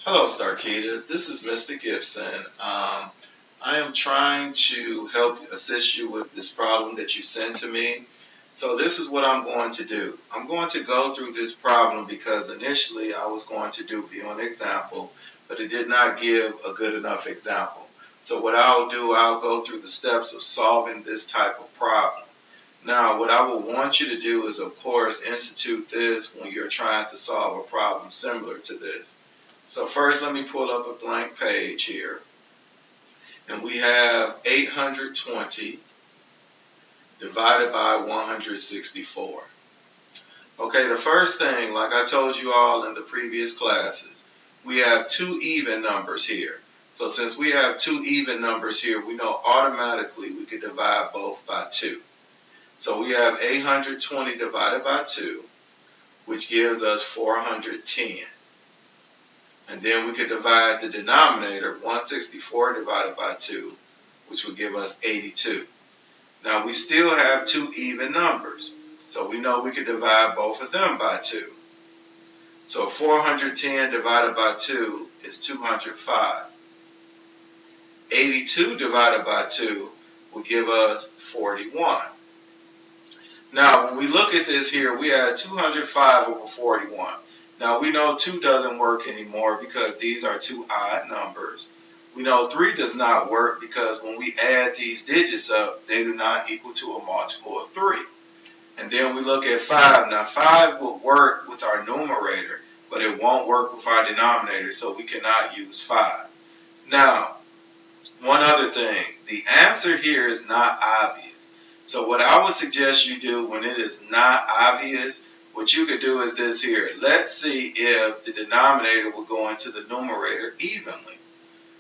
Hello, Starkeyda. This is Mr. Gibson. I am trying to help assist you with this problem that you sent to me. So this is what I'm going to do. I'm going to go through this problem because initially I was going to do view an example, but it did not give a good enough example. So what I'll do, I'll go through the steps of solving this type of problem. Now, what I will want you to do is, of course, institute this when you're trying to solve a problem similar to this. So first, let me pull up a blank page here. And we have 820 divided by 164. Okay, the first thing, like I told you all in the previous classes, we have two even numbers here. So since we have two even numbers here, we know automatically we could divide both by 2. So we have 820 divided by 2, which gives us 410. And then we could divide the denominator, 164 divided by 2, which would give us 82. Now we still have two even numbers, so we know we could divide both of them by 2. So 410 divided by 2 is 205. 82 divided by 2 will give us 41. Now when we look at this here, we had 205 over 41. Now we know 2 doesn't work anymore because these are two odd numbers. We know 3 does not work because when we add these digits up, they do not equal to a multiple of 3. And then we look at 5. Now 5 will work with our numerator, but it won't work with our denominator, so we cannot use 5. Now, one other thing, the answer here is not obvious. So what I would suggest you do when it is not obvious, what you could do is this here. Let's see if the denominator will go into the numerator evenly.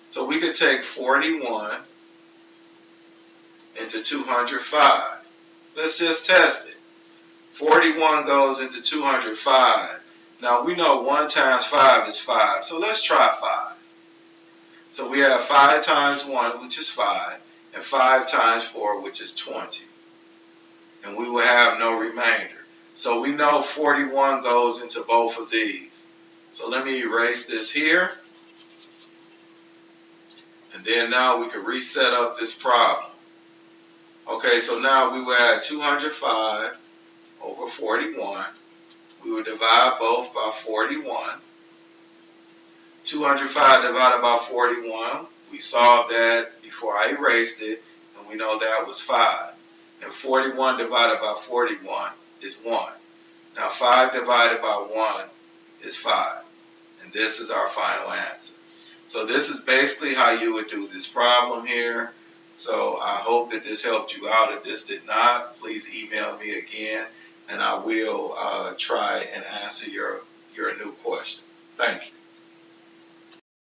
So we could take 41 into 205. Let's just test it. 41 goes into 205. Now we know 1 times 5 is 5, so let's try 5. So we have 5 times 1, which is 5, and 5 times 4, which is 20. And we will have no remainder. So we know 41 goes into both of these. So let me erase this here. And then now we can reset up this problem. Okay, so now we will add 205 over 41. We will divide both by 41. 205 divided by 41. We solved that before I erased it, and we know that was 5. And 41 divided by 41 is 1. Now 5 divided by 1 is 5. And this is our final answer. So this is basically how you would do this problem here. So I hope that this helped you out. If this did not, please email me again, and I will try and answer your new question. Thank you.